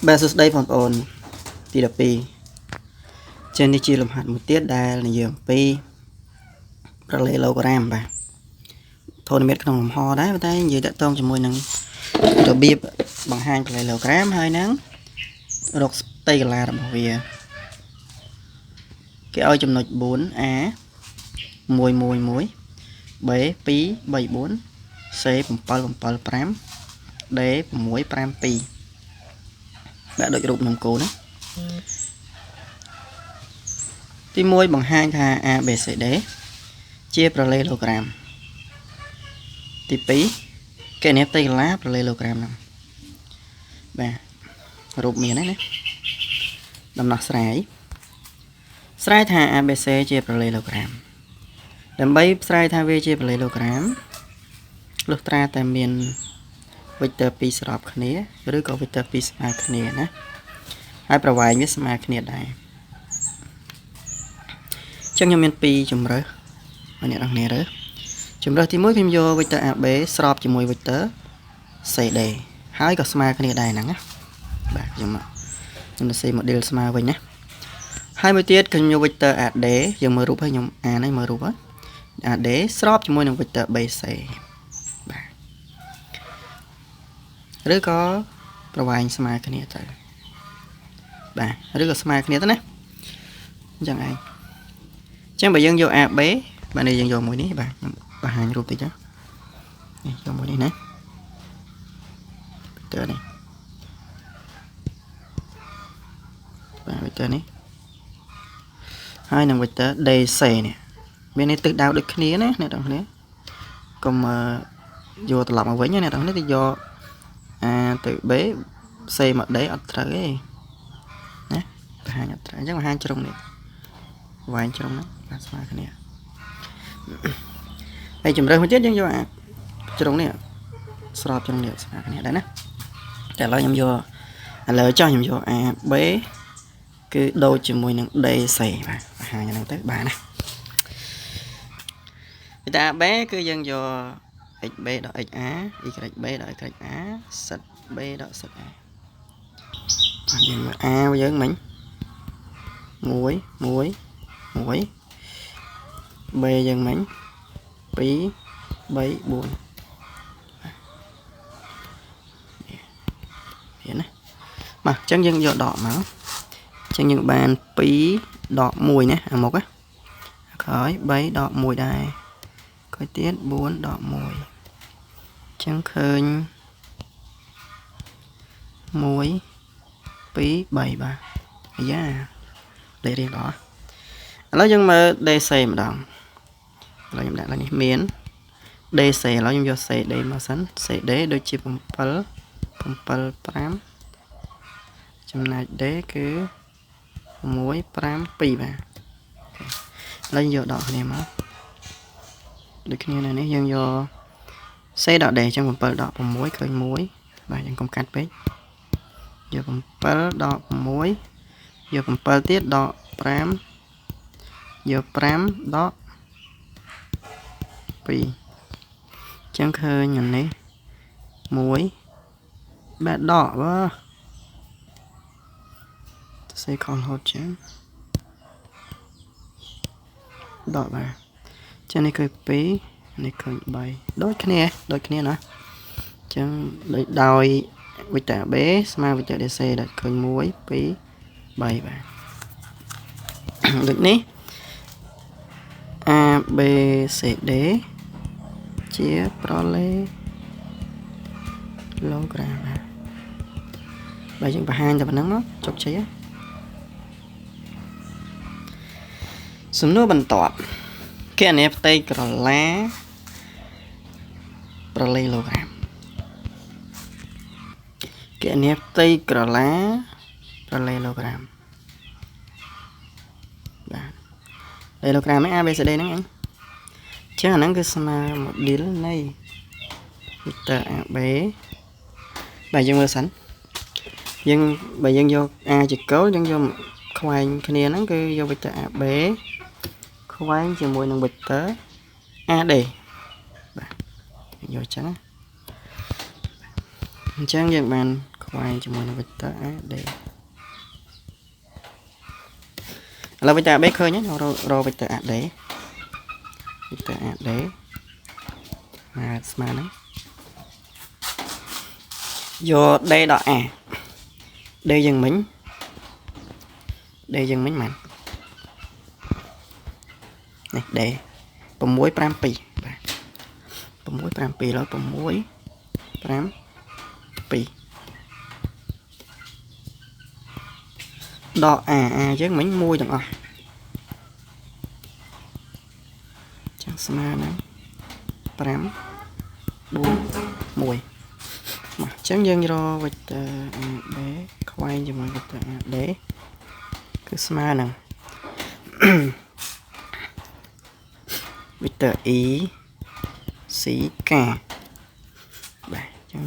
បាទសួស្តីបងប្អូនទី12ចេញនេះជាលំហាត់មួយទៀតដែលនិយាយអំពីប្រឡេឡូក្រាមបាទធនមេតក្នុងលំហដែរតែនិយាយតាក់ទងជាមួយនឹងរបៀបបង្ហាញប្រឡេឡូក្រាមហើយនឹងរកផ្ទៃកន្លារបស់វាគេឲ្យចំណុច 4A 1 1 1 B 2 3 4 C 7 7 5 D 6 5 2បាទដូចរូបក្នុងគោលណាទី1បង្ហាញថា ABCD ជាប្រឡេឡូក្រាមទី2គេនេះផ្ទៃកន្លាប្រឡេឡូក្រាមហ្នឹងបាទរូបមានហ្នឹងណាដំណោះស្រាយថា ABC ជាប្រឡេឡូក្រាមដើម្បីស្រាយថាវាជាប្រឡេឡូក្រាមលុះត្រាតែមានវិកទ័រ2ស្របគ្នាឬក៏វិកទ័រ2ស្មើគ្នាណាហើយប្រវែងវាស្មើគ្នាដែរអញ្ចឹងខ្ញុំមាន2ជម្រើសអ្នកនរគ្នារើសជម្រើសទី1ខ្ញុំយកវិកទ័រ AB ស្របជាមួយវិកទ័រ CD ហើយក៏ស្មើគ្នាដែរហ្នឹងណាបាទខ្ញុំសរសេរ model ស្មើវិញណាហើយមួយទៀតខ្ញុំយកវិកទ័រ AD យើងមើលរូបហើយខ្ញុំអានហើយមើលរូបហើយ AD ស្របជាមួយនឹងវិកទ័រ BC បាទឬក៏ប្រវែងស្មើគ្នាទៅបាទឬក៏ស្មើគ្នាទៅណាអញ្ចឹងឯងអញ្ចឹងបើយើងយក AB បាទនេះយើងយកមួយនេះបាទខ្ញុំបង្ហាញរូបតិចនេះយកមួយនេះណាវិកទ័រនេះបាទវិកទ័រនេះហើយនឹងវិកទ័រ DC នេះមាននេះទិសដៅដូចគ្នាណាអ្នកទាំងគ្នាកុំយកត្រឡប់មកវិញណាអ្នកទាំងគ្នាទៅយក A ទៅ B C មក D អត់ត្រូវទេណាបង្ហាញអត់ត្រូវអញ្ចឹងបង្ហាញជ្រុងនេះវាយជ្រុងហ្នឹងបាទស្មើគ្នាហើយជំរើសមួយទៀតយើងយកអាជ្រុងនេះស្របជ្រុងនេះស្មើគ្នាដែរណាតែឥឡូវខ្ញុំយកឥឡូវចោះខ្ញុំយក A B គឺដូចជាមួយនឹង DC បាទបង្ហាញហ្នឹងទៅបាទណាពីតា B គឺយើងយក XB ដល់ XA YB ដល់ YA ZB ដល់ ZA យើងមើល A យើងមិញ1 1 1 B យើងមិញ2 3 4នេះណាបាទអញ្ចឹងយើងយកដកមកអញ្ចឹងយើងបាន2ដក1ណាអាមុខណាក្រោយ3ដក1ដែរក្រោយទៀត4ដក1អញ្ចឹងឃើញ1 2 3បាទអាយ៉ាលេខរៀងដល់ឥឡូវយើងមើល DC ម្ដងឥឡូវខ្ញុំដាក់ឡើងនេះមាន DC ឥឡូវខ្ញុំយក CD មកសិន CD ដូចជា7 5ចំណែក D គឺ6 5 2បាទឥឡូវយកដកគ្នាមកដូចគ្នានៅនេះយើងយក C ដក D អញ្ចឹង7ដក6ឃើញ1បាទយើងកុំកាត់ពេកយក7ដក6យក7ទៀតដក5យក5ដក2អញ្ចឹងឃើញអានេះ1បាទដកបាទសេខលហត់ចឹងដកបាទចឹងនេះឃើញ2នេះឃើញ3ដូចគ្នាណាអញ្ចឹងដោយវិកទ័រ B ស្មើវិកទ័រ DC ដែលឃើញ1 2 3បាទដូចនេះ A B C D ជាប្រឡេឡូក្រាមបាទយើងបង្ហាញតែប៉ុណ្្នឹងមកជោគជ័យហើយសំណួរបន្ទាប់គណនាផ្ទៃក្រឡាប្រឡេឡូក្រាមគណនាផ្ទៃក្រឡាប្រឡេឡូក្រាមបាទឡេឡូក្រាមនេះ ABCD ហ្នឹងអញចឹងអាហ្នឹងគឺស្មើ model នៃវិកទ័រ AB បាទយើងមើលសិនបើយើងយក A ជាគោលយើងយកខ្វែងគ្នាហ្នឹងគឺយកវិកទ័រ AB ខ្វែងជាមួយនឹងវិកទ័រ AD បាទយកចឹងណាអញ្ចឹងយើងបានខ ខ្វែងជាមួយនឹង vector AD ឥឡូវ vector AB ឃើញហើយរក vector AD ស្មើនឹងយក D ដល់ A D យ៉ាងមិញមែននេះ D 652 បាទ 652 652ដក A យើងមិញមួយទាំងអស់ចឹងស្មើនឹង5 4 1មកចឹងយើងរក vector AD ខ្វែងជាមួយ vector AD គឺស្មើនឹង vector E C K បាទចឹង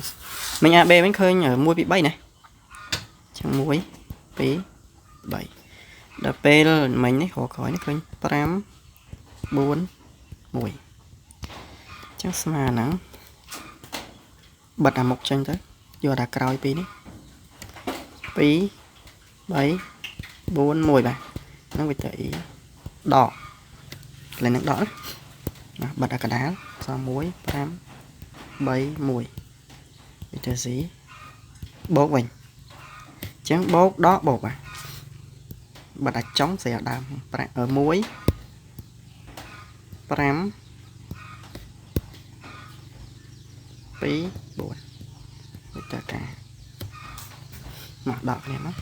មិញ AB វិញឃើញ1 2 3ណាចឹង1 2 3ដល់ពេលមិញនេះក្រោយនេះឃើញ5 4 1ចឹងស្មើនឹងបិទអាមុខចេញទៅយកតែក្រោយពីនេះ2 3 4 1បាទហ្នឹង vector E ដកកន្លែងហ្នឹងដកណាបិទអាកដាលសល់1 5 3 1 vector C បូកវិញចឹងបូកដកបូកបាទបិទអាចចុងស្រាលដើម1 5 2 4 vector K មកដកគ្នាមក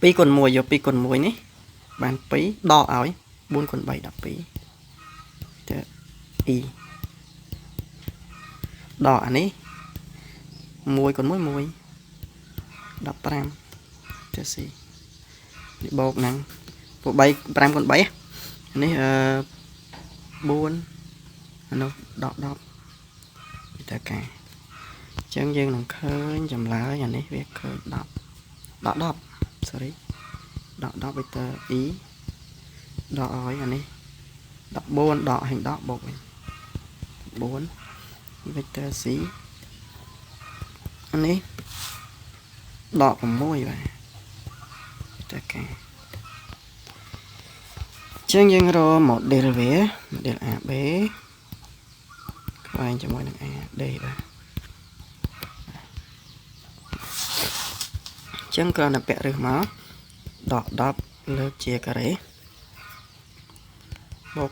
2 គុណ 1 យក 2 គុណ 1 នេះបាន2ដកឲ្យ4 គុណ 3 12 vector E ដកអានេះ1 គុណ 1 1 15 vector C នេះបូកហ្នឹងពួក3 5 គុណ 3 នេះ4អានោះដក 10 vector K អញ្ចឹងយើងនឹងឃើញចម្លើយអានេះវាឃើញ10 sorry ដក 10 vector E ដកឲ្យអានេះ14ដកហើយដកបូកវិញ4 vector C អានេះដក6បាទ vector K អញ្ចឹងយើងរក model វា model AB ខ្វែងជាមួយនឹង AD បាទចឹងគ្រាន់តែពាក់រឹសមកដក 10 លើកជាការ៉េបូក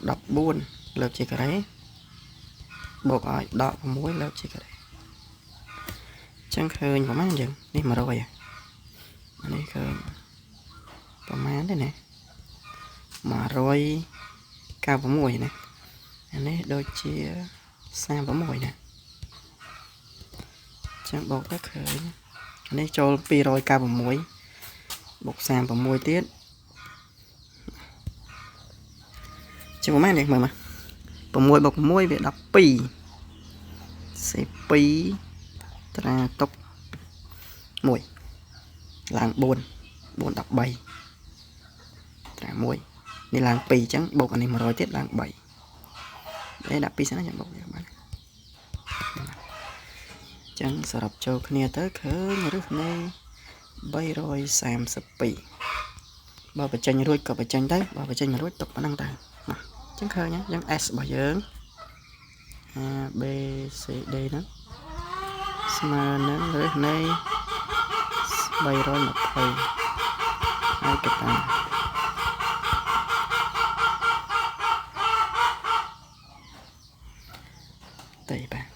14 លើកជាការ៉េបូកឲ្យដក 6 លើកជាការ៉េចឹងឃើញប្រហែលយើងនេះ100អានេះឃើញប្រហែលទេណា196ណាអានេះដូចជា36ណាចឹងបូកទៅឃើញនេះចូល296បូក36ទៀតជាប្រហែលនេះមើលមក6បូក6វា12សេ2ត្រាតុក1ឡើង4 4 13ត្រា1នេះឡើង2អញ្ចឹងបូកអានេះ100ទៀតឡើង3ដាក់2សិនណាចាំបូកយកបានចឹងសរុបចូលគ្នាទៅឃើញរឹសនៃ332បើបញ្ចេញរួចក៏បញ្ចេញទៅបើបញ្ចេញមិនរួចទុកប៉ុណ្ណឹងទៅមកចឹងឃើញចឹង S របស់យើង A B C D ហ្នឹងស្មើនឹងរឹសនៃ320ហើយកតាតៃបាទ